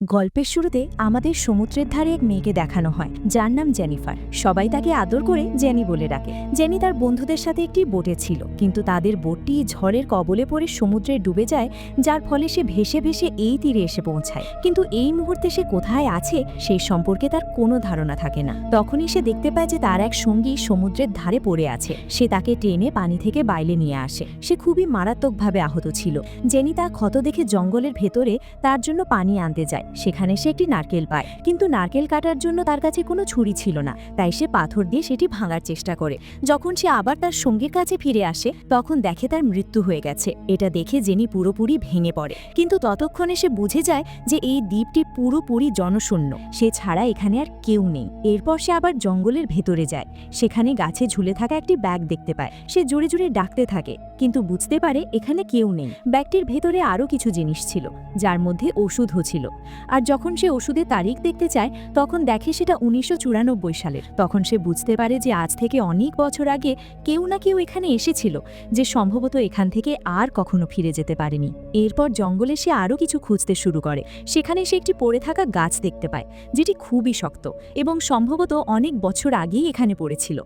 গল্পের শুরুতে আমাদের সমুদ্রের ধারে এক মেয়েকে দেখানো হয় যার নাম জেনিফার। সবাই তাকে আদর করে জেনি বলে ডাকে। জেনি তার বন্ধুদের সাথে একটি বোটে ছিল, কিন্তু তাদের বোটটি ঝড়ের কবলে পড়ে সমুদ্রে ডুবে যায়, যার ফলে সে ভেসে ভেসে এই তীরে এসে পৌঁছায়। কিন্তু এই মুহূর্তে সে কোথায় আছে সেই সম্পর্কে তার কোনো ধারণা থাকে না। তখনই সে দেখতে পায় যে তার এক সঙ্গী সমুদ্রের ধারে পড়ে আছে। সে তাকে টেনে পানি থেকে বাইরে নিয়ে আসে। সে খুবই মারাত্মকভাবে আহত ছিল। জেনি তার ক্ষত দেখে জঙ্গলের ভেতরে তার জন্য পানি আনতে যায়। সেখানে সে একটি নারকেল পায়, কিন্তু নারকেল কাটার জন্য তার কাছে কোনো ছুরি ছিল না, তাই সে পাথর দিয়ে সেটি ভাঙার চেষ্টা করে। যখন সে আবার তার সঙ্গীর কাছে ফিরে আসে তখন দেখে তার মৃত্যু হয়ে গেছে। এটা দেখে জেনি পুরোপুরি ভেঙে পড়ে, কিন্তু ততক্ষণে সে বুঝে যায় যে এই দ্বীপটি পুরোপুরি জনশূন্য, সে ছাড়া এখানে আর কেউ নেই। এরপর সে আবার জঙ্গলের ভেতরে যায়। সেখানে গাছে ঝুলে থাকা একটি ব্যাগ দেখতে পায়। সে জোরে জোরে ডাকতে থাকে, কিন্তু বুঝতে পারে এখানে কেউ নেই। ব্যাগটির ভেতরে আরও কিছু জিনিস ছিল, যার মধ্যে ওষুধও ছিল। আর যখন সে ওষুধের তারিখ দেখতে চায় তখন দেখে সেটা 1994 সালের। তখন সে বুঝতে পারে যে আজ থেকে অনেক বছর আগে কেউ না কেউ এখানে এসেছিল, যে সম্ভবত এখান থেকে আর কখনো ফিরে যেতে পারেনি। এরপর জঙ্গলে সে আরও কিছু খুঁজতে শুরু করে। সেখানে সে একটি পড়ে থাকা গাছ দেখতে পায়, যেটি খুবই শক্ত এবং সম্ভবত অনেক বছর আগেই এখানে পড়েছিল।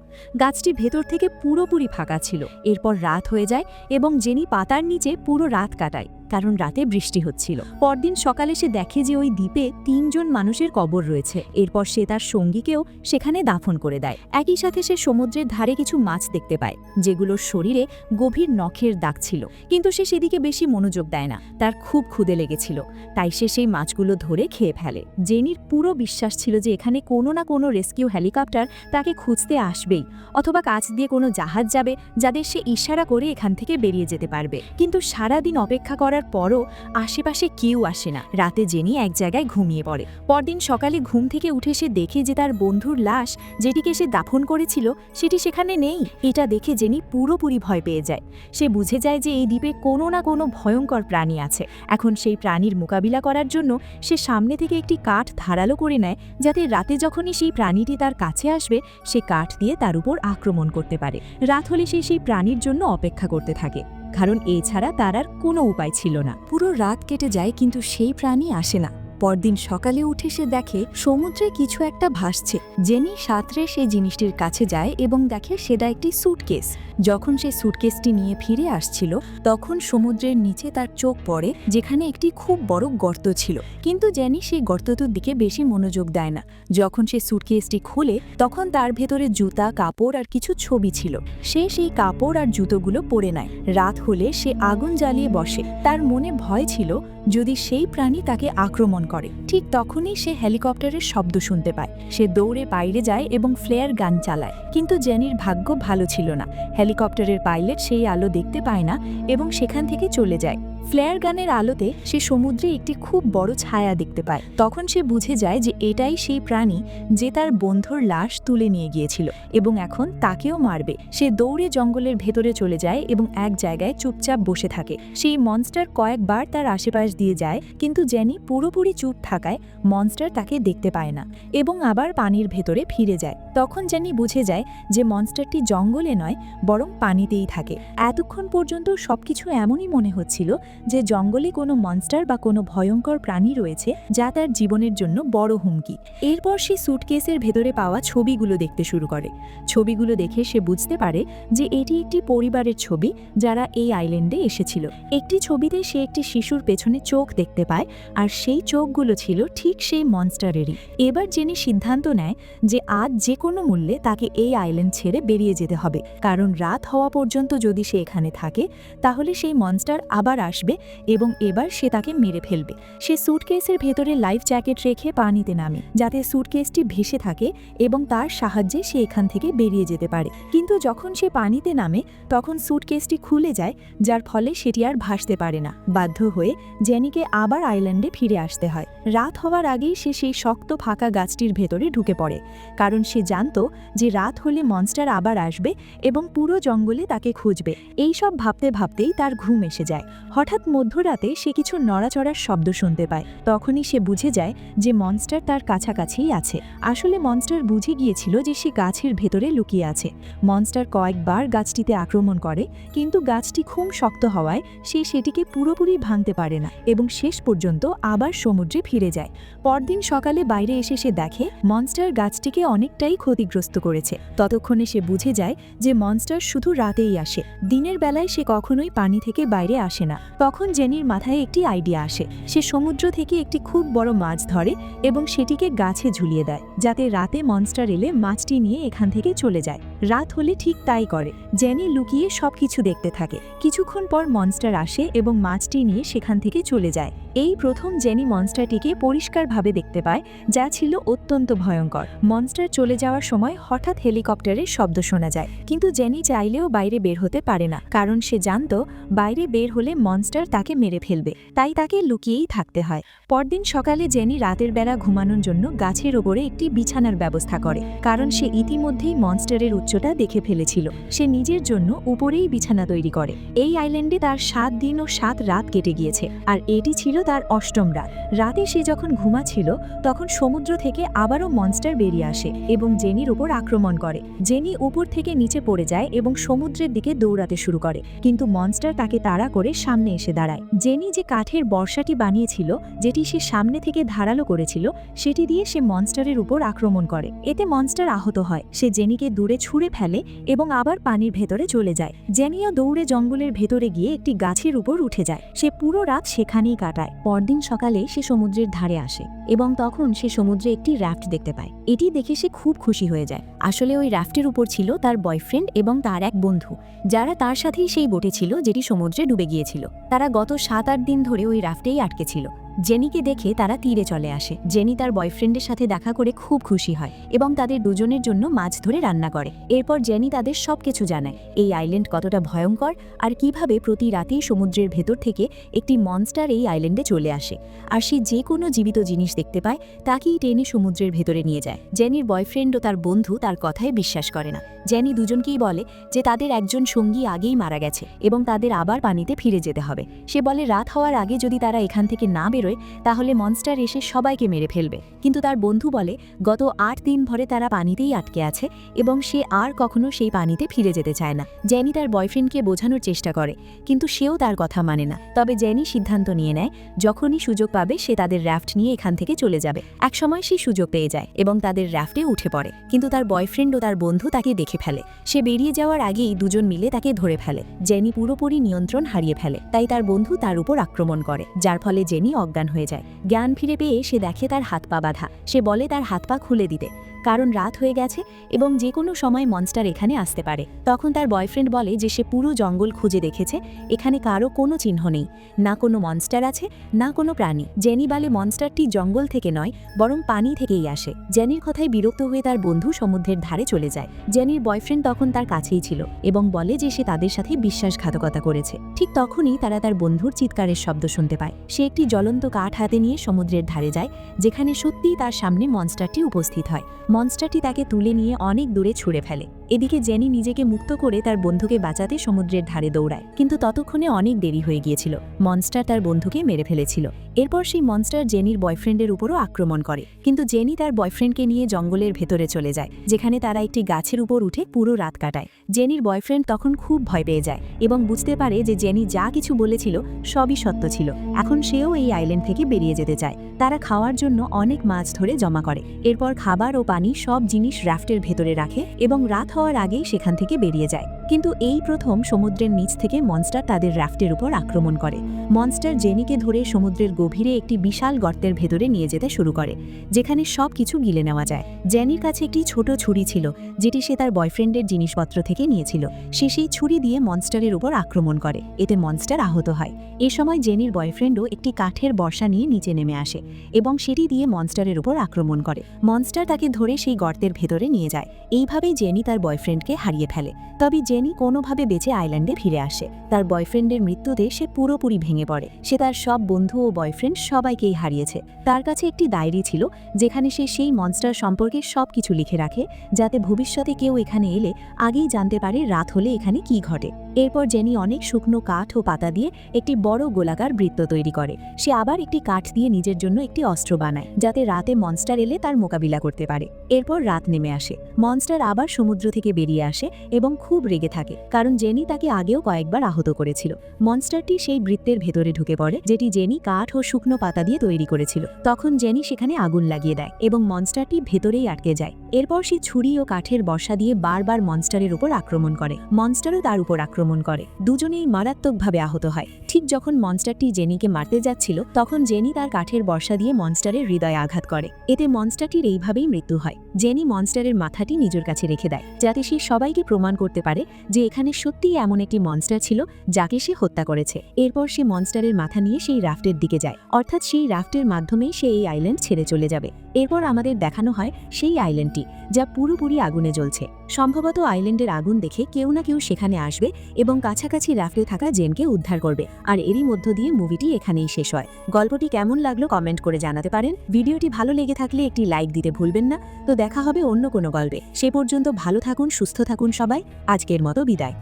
গাছটি ভেতর থেকে পুরোপুরি ফাঁকা ছিল। এরপর রাত হয়ে যায় এবং জেনি পাতার নিচে পুরো রাত কাটায়, কারণ রাতে বৃষ্টি হচ্ছিল। পরদিন সকালে সে দেখে যে ওই দ্বীপে 3 জন মানুষের কবর রয়েছে। এরপর সে তার সঙ্গীকেও সেখানে দাফন করে দেয়। একই সাথে সে সমুদ্রের ধারে কিছু মাছ দেখতে পায়, যেগুলোর শরীরে গভীর নখের দাগ ছিল, কিন্তু সে সেদিকে বেশি মনোযোগ দেয় না। তার খুব ক্ষুধে লেগেছিল, তাই সে সেই মাছগুলো ধরে খেয়ে ফেলে। জেনির পুরো বিশ্বাস ছিল যে এখানে কোনো না কোনো রেস্কিউ হেলিকপ্টার তাকে খুঁজতে আসবেই, অথবা কাছ দিয়ে কোনো জাহাজ যাবে যাদের সে ইশারা করে এখান থেকে বেরিয়ে যেতে পারবে। কিন্তু সারাদিন অপেক্ষা করার পরও আশেপাশে কেউ আসে না। রাতে জেনি এক জায়গায় ঘুমিয়ে পড়ে। পরদিন সকালে ঘুম থেকে উঠে সে দেখে যে তার বন্ধুর লাশ, যেটিকে সে দাফন করেছিল, সেটি সেখানে নেই। এটা দেখে জেনি পুরোপুরি ভয় পেয়ে যায়। সে বুঝে যায় যে এই দ্বীপে কোনো না কোনো ভয়ঙ্কর প্রাণী আছে। এখন সেই প্রাণীর মোকাবিলা করার জন্য সে সামনে থেকে একটি কাঠ ধারালো করে নেয়, যাতে রাতে যখনই সেই প্রাণীটি তার কাছে আসবে সে কাঠ দিয়ে তার উপর আক্রমণ করতে পারে। রাত হলে সে সেই প্রাণীর জন্য অপেক্ষা করতে থাকে, কারণ এছাড়া তার আর কোনো উপায় ছিল না। পুরো রাত কেটে যায়, কিন্তু সেই প্রাণী আসে না। পরদিন সকালে উঠে সে দেখে সমুদ্রে কিছু একটা ভাসছে। জেনি সাঁতরে সেই জিনিসটির কাছে যায় এবং দেখে সেটা একটি স্যুটকেস। যখন সে স্যুটকেসটি নিয়ে ফিরে আসছিল তখন সমুদ্রের নিচে তার চোখ পড়ে, যেখানে একটি খুব বড় গর্ত ছিল। কিন্তু জেনি সেই গর্তটির দিকে বেশি মনোযোগ দেয় না। যখন সে স্যুটকেসটি খোলে তখন তার ভেতরে জুতা, কাপড় আর কিছু ছবি ছিল। সে সেই কাপড় আর জুতোগুলো পরে নেয়। রাত হলে সে আগুন জ্বালিয়ে বসে। তার মনে ভয় ছিল যদি সেই প্রাণী তাকে আক্রমণ করে। ঠিক তখনই সে হেলিকপ্টারের শব্দ শুনতে পায়। সে দৌড়ে বাইরে যায় এবং ফ্লেয়ার গান চালায়, কিন্তু জেনির ভাগ্য ভালো ছিল না। হেলিকপ্টারের পাইলট সেই আলো দেখতে পায় না এবং সেখান থেকে চলে যায়। ফ্লেয়ার গানের আলোতে সে সমুদ্রে একটি খুব বড় ছায়া দেখতে পায়। তখন সে বুঝে যায় যে এটাই সেই প্রাণী যে তার বন্ধুর লাশ তুলে নিয়ে গিয়েছিল এবং এখন তাকেও মারবে। সে দৌড়ে জঙ্গলের ভেতরে চলে যায় এবং এক জায়গায় চুপচাপ বসে থাকে। সেই মনস্টার কয়েকবার তার আশেপাশ দিয়ে যায়, কিন্তু জেনি পুরোপুরি চুপ থাকায় মনস্টার তাকে দেখতে পায় না এবং আবার পানির ভেতরে ফিরে যায়। তখন জেনি বুঝে যায় যে মনস্টারটি জঙ্গলে নয়, বরং পানিতেই থাকে। এতক্ষণ পর্যন্ত সবকিছু এমনই মনে হচ্ছিল যে জঙ্গলে কোনো মনস্টার বা কোনো ভয়ঙ্কর প্রাণী রয়েছে, যা তার জীবনের জন্য বড় হুমকি। এরপর সে স্যুটকেসের ভেতরে পাওয়া ছবিগুলো দেখতে শুরু করে। ছবিগুলো দেখে সে বুঝতে পারে যে এটি একটি পরিবারের ছবি যারা এই আইল্যান্ডে এসেছিল। একটি ছবিতে সে একটি শিশুর পেছনে চোখ দেখতে পায়, আর সেই চোখগুলো ছিল ঠিক সেই মনস্টারেরই। এবার জেনি সিদ্ধান্ত নেয় যে আজ যে কোনো মূল্যে তাকে এই আইল্যান্ড ছেড়ে বেরিয়ে যেতে হবে, কারণ রাত হওয়া পর্যন্ত যদি সে এখানে থাকে তাহলে সেই মনস্টার আবার আসবে এবং এবার সে তাকে মেরে ফেলবে। সে স্যুটকেসের ভেতরে লাইফ জ্যাকেট রেখে পানিতে নামে, যাতে স্যুটকেসটি ভেসে থাকে এবং তার সাহায্যে সে এখান থেকে বেরিয়ে যেতে পারে। কিন্তু যখন সে পানিতে নামে তখন স্যুটকেসটি খুলে যায়, যার ফলে সেটি আর ভাসতে পারে না। বাধ্য হয়ে জেনিকে আবার আইল্যান্ডে ফিরে আসতে হয়। রাত হওয়ার আগেই সে সেই শক্ত ফাঁকা গাছটির ভেতরে ঢুকে পড়ে, কারণ সে জানত যে রাত হলে মনস্টার আবার আসবে এবং পুরো জঙ্গলে তাকে খুঁজবে। এইসব ভাবতে ভাবতেই তার ঘুম এসে যায়। হঠাৎ হঠাৎ মধ্যরাতে সে কিছু নড়াচড়ার শব্দ শুনতে পায়। তখনই সে বুঝে যায় যে মনস্টার তার কাছাকাছিই আছে। আসলে মনস্টার বুঝে গিয়েছিল যে সে গাছের ভেতরে লুকিয়ে আছে। মনস্টার কয়েকবার গাছটিতে আক্রমণ করে, কিন্তু গাছটি খুব শক্ত হওয়ায় সে সেটিকে পুরোপুরি ভাঙতে পারে না এবং শেষ পর্যন্ত আবার সমুদ্রে ফিরে যায়। পরদিন সকালে বাইরে এসে সে দেখে মনস্টার গাছটিকে অনেকটাই ক্ষতিগ্রস্ত করেছে। ততক্ষণে সে বুঝে যায় যে মনস্টার শুধু রাতেই আসে, দিনের বেলায় সে কখনোই পানি থেকে বাইরে আসে না। তখন জেনির মাথায় একটি আইডিয়া আসে। সে সমুদ্র থেকে একটি খুব বড় মাছ ধরে এবং সেটিকে গাছে ঝুলিয়ে দেয়, যাতে রাতে মনস্টার এলে মাছটি নিয়ে এখান থেকে চলে যায়। রাত হলে ঠিক তাই করে। জেনি লুকিয়ে সবকিছু দেখতে থাকে। কিছুক্ষণ পর মনস্টার আসে এবং মাছটি নিয়ে সেখান থেকে চলে যায়। এই প্রথম জেনি মনস্টারটিকে পরিষ্কারভাবে দেখতে পায়, যা ছিল অত্যন্ত ভয়ঙ্কর। মনস্টার চলে যাওয়ার সময় হঠাৎ হেলিকপ্টারের শব্দ শোনা যায়, কিন্তু জেনি চাইলেও বাইরে বের হতে পারে না, কারণ সে জানত বাইরে বের হলে মনস্টার তাকে মেরে ফেলবে। তাই তাকে লুকিয়েই থাকতে হয়। পরদিন সকালে জেনি রাতের বেলা ঘুমানোর জন্য গাছের ওপরে একটি বিছানার ব্যবস্থা করে, কারণ সে ইতিমধ্যেই মনস্টারের উচ্চতা দেখে ফেলেছিল। সে নিজের জন্য উপরেই বিছানা তৈরি করে। এই আইল্যান্ডে তার 7 দিন ও 7 রাত কেটে গিয়েছে, আর এটি ছিল তার 8ম রাত। রাতে সে যখন ঘুমাচ্ছিল তখন সমুদ্র থেকে আবারও মনস্টার বেরিয়ে আসে এবং জেনির উপর আক্রমণ করে। জেনি উপর থেকে নিচে পড়ে যায় এবং সমুদ্রের দিকে দৌড়াতে শুরু করে, কিন্তু মনস্টার তাকে তাড়া করে সামনে এসে দাঁড়ায়। জেনি যে কাঠের বর্ষাটি বানিয়েছিল, যেটি সে সামনে থেকে ধারালো করেছিল, সেটি দিয়ে সে মনস্টারের উপর আক্রমণ করে। এতে মনস্টার আহত হয়। সে জেনিকে দূরে ছুঁড়ে ফেলে এবং আবার পানির ভেতরে চলে যায়। জেনিও দৌড়ে জঙ্গলের ভেতরে গিয়ে একটি গাছের উপর উঠে যায়। সে পুরো রাত সেখানেই কাটায়। পরদিন সকালে সে সমুদ্রের ধারে আসে এবং তখন সে সমুদ্রে একটি রাফট দেখতে পায়। এটি দেখে সে খুব খুশি হয়ে যায়। আসলে ওই রাফটের উপর ছিল তার বয়ফ্রেন্ড এবং তার এক বন্ধু, যারা তার সাথেই সেই বোটে ছিল যেটি সমুদ্রে ডুবে গিয়েছিল। তারা গত 7-8 দিন ধরে ওই রাফটেই আটকে ছিল। জেনিকে দেখে তারা তীরে চলে আসে। জেনি তার বয়ফ্রেন্ডের সাথে দেখা করে খুব খুশি হয় এবং তাদের দুজনের জন্য মাছ ধরে রান্না করে। এরপর জেনি তাদের সবকিছু জানায়, এই আইল্যান্ড কতটা ভয়ঙ্কর আর কিভাবে প্রতি রাতেই সমুদ্রের ভেতর থেকে একটি মনস্টার এই আইল্যান্ডে চলে আসে, আর সে যে কোনো জীবিত জিনিস দেখতে পায় তাকেই টেনে সমুদ্রের ভেতরে নিয়ে যায়। জেনির বয়ফ্রেন্ড ও তার বন্ধু তার কথায় বিশ্বাস করে না। জেনি দুজনকেই বলে যে তাদের একজন সঙ্গী আগেই মারা গেছে এবং তাদের আবার পানিতে ফিরে যেতে হবে। সে বলে রাত হওয়ার আগে যদি তারা এখান থেকে না বেরোয় তাহলে মনস্টার এসে সবাইকে মেরে ফেলবে। কিন্তু তার বন্ধু বলে গত 8 দিন ধরে তারা পানিতেই আটকে আছে এবং সে আর কখনো সেই পানিতে ফিরে যেতে চায় না। জেনি তার বয়ফ্রেন্ডকে বোঝানোর চেষ্টা করে, কিন্তু সেও তার কথা মানে না। তবে জেনি সিদ্ধান্ত নিয়ে নেয় যখনই সুযোগ পাবে সে তাদের রাফট নিয়ে এখান থেকে চলে যাবে। একসময় সে সুযোগ পেয়ে যায় এবং তাদের রাফটে উঠে পড়ে, কিন্তু তার বয়ফ্রেন্ড ও তার বন্ধু তাকে দেখে ফেলে। সে বেরিয়ে যাওয়ার আগেই দুজন মিলে তাকে ধরে ফেলে। জেনি পুরোপুরি নিয়ন্ত্রণ হারিয়ে ফেলে, তাই তার বন্ধু তার উপর আক্রমণ করে, যার ফলে জেনি অজ্ঞান হয়ে যায়। জ্ঞান ফিরে পেয়ে সে দেখে তার হাত পা বাঁধা। সে বলে তার হাত পা খুলে দিতে, কারণ রাত হয়ে গেছে এবং যে কোনো সময় মনস্টার এখানে আসতে পারে। তখন তার বয়ফ্রেন্ড বলে যে সে পুরো জঙ্গল খুঁজে দেখেছে, এখানে কারো কোনো চিহ্ন নেই, না কোনো মনস্টার আছে না কোনো প্রাণী। জেনি বলে মনস্টারটি জঙ্গল থেকে নয় বরং পানি থেকেই আসে। জেনির কথায় বিরক্ত হয়ে তার বন্ধু সমুদ্রের ধারে চলে যায়। জেনির বয়ফ্রেন্ড তখন তার কাছেই ছিল এবং বলে যে সে তাদের সাথে বিশ্বাসঘাতকতা করেছে। ঠিক তখনই তারা তার বন্ধুর চিৎকারের শব্দ শুনতে পায়। সে একটি জ্বলন্ত কাঠ হাতে নিয়ে সমুদ্রের ধারে যায়, যেখানে সত্যিই তার সামনে মনস্টারটি উপস্থিত হয়। মনস্টারটি তাকে তুলে নিয়ে অনেক দূরে ছুঁড়ে ফেলে। এদিকে জেনি নিজেকে মুক্ত করে তার বন্ধুকে বাঁচাতে সমুদ্রের ধারে দৌড়ায়, কিন্তু ততক্ষণে অনেক দেরি হয়ে গিয়েছিল। মনস্টার তার বন্ধুকে মেরে ফেলেছিল। এরপর সেই মনস্টার জেনির বয়ফ্রেন্ডের উপরও আক্রমণ করে, কিন্তু জেনি তার বয়ফ্রেন্ডকে নিয়ে জঙ্গলের ভেতরে চলে যায়, যেখানে তারা একটি গাছের উপর উঠে পুরো রাত কাটায়। জেনির বয়ফ্রেন্ড তখন খুব ভয় পেয়ে যায় এবং বুঝতে পারে যে জেনি যা কিছু বলেছিল সবই সত্য ছিল। এখন সেও এই আইল্যান্ড থেকে বেরিয়ে যেতে চায়। তারা খাওয়ার জন্য অনেক মাছ ধরে জমা করে। এরপর খাবার ও পানি সব জিনিস রাফটের ভেতরে রাখে এবং রাত হওয়ার আগেই সেখান থেকে বেরিয়ে যায়। কিন্তু এই প্রথম সমুদ্রের নিচ থেকে মনস্টার তাদের রাফটের উপর আক্রমণ করে। মনস্টার জেনিকে ধরে সমুদ্রের গভীরে একটি বিশাল গর্তের ভেতরে নিয়ে যেতে শুরু করে, যেখানে সব কিছু গিলে নেওয়া যায়। জেনির কাছে একটি ছোট ছুরি ছিল, যেটি সে তার বয়ফ্রেন্ডের জিনিসপত্র থেকে নিয়েছিল। সে সেই ছুরি দিয়ে মনস্টারের উপর আক্রমণ করে, এতে মনস্টার আহত হয়। এ সময় জেনির বয়ফ্রেন্ডও একটি কাঠের বর্ষা নিয়ে নিচে নেমে আসে এবং সেটি দিয়ে মনস্টারের উপর আক্রমণ করে। মনস্টার তাকে ধরে সেই গর্তের ভেতরে নিয়ে যায়। এইভাবেই জেনি তার বয়ফ্রেন্ডকে হারিয়ে ফেলে। তবে জেনি কোনোভাবে বেঁচে আইল্যান্ডে ফিরে আসে। তার বয়ফ্রেন্ডের মৃত্যুতে সে পুরোপুরি ভেঙে পড়ে। সে তার সব বন্ধু ও বয়ফ্রেন্ড সবাইকেই হারিয়েছে। তার কাছে একটি ডায়েরি ছিল যেখানে সে সেই মনস্টার সম্পর্কে সবকিছু লিখে রাখে, যাতে ভবিষ্যতে কেউ এখানে এলে আগেই জানতে পারে রাত হলে এখানে কি ঘটে। এরপর জেনি অনেক শুকনো কাঠ ও পাতা দিয়ে একটি বড় গোলাকার বৃত্ত তৈরি করে। সে আবার একটি কাঠ দিয়ে নিজের জন্য একটি অস্ত্র বানায়, যাতে রাতে মনস্টার এলে তার মোকাবিলা করতে পারে। এরপর রাত নেমে আসে। মনস্টার আবার সমুদ্র থেকে বেরিয়ে আসে এবং খুব রেগে থাকে, কারণ জেনি তাকে আগেও কয়েকবার আহত করেছিল। মনস্টারটি সেই বৃত্তের ভেতরে ঢুকে পড়ে, যেটি জেনি কাঠ ও শুকনো পাতা দিয়ে তৈরি করেছিল। তখন জেনি সেখানে আগুন লাগিয়ে দেয় এবং মনস্টারটি ভেতরেই আটকে যায়। এরপর সে ছুরি ও কাঠের বর্ষা দিয়ে বারবার মনস্টারের উপর আক্রমণ করে। মনস্টারও তার উপর আক্রমণ করে। দুজনেই মারাত্মকভাবে আহত হয়। ঠিক যখন মনস্টারটি জেনিকে মারতে যাচ্ছিল, তখন জেনি তার কাঠের বর্ষা দিয়ে মনস্টারের হৃদয়ে আঘাত করে। এতে মনস্টারটির এইভাবেই মৃত্যু হয়। জেনি মনস্টারের মাথাটি নিজের কাছে রেখে দেয়, যাতে সে সবাইকে প্রমাণ করতে পারে যে এখানে সত্যিই এমন একটি মনস্টার ছিল যাকে সে হত্যা করেছে। এরপর সে মনস্টারের মাথা নিয়ে সেই রাফটের দিকে যায়, অর্থাৎ সেই রাফটের মাধ্যমেই সে এই আইল্যান্ড ছেড়ে চলে যাবে। এরপর আমাদের দেখানো হয় সেই আইল্যান্ডটি, যা পুরোপুরি আগুনে জ্বলছে। সম্ভবত আইল্যান্ডের আগুন দেখে কেউ না কেউ সেখানে আসবে এবং কাছাকাছি রাফটে থাকা জেনকে উদ্ধার করবে। আর এরই মধ্য দিয়ে মুভিটি এখানেই শেষ হয়। গল্পটি কেমন লাগলো কমেন্ট করে জানাতে পারেন। ভিডিওটি ভালো লেগে থাকলে একটি লাইক দিতে ভুলবেন না। তো দেখা হবে অন্য কোনো গল্পে। সে পর্যন্ত ভালো থাকুন, সুস্থ থাকুন সবাই। আজকের মতো বিদায়।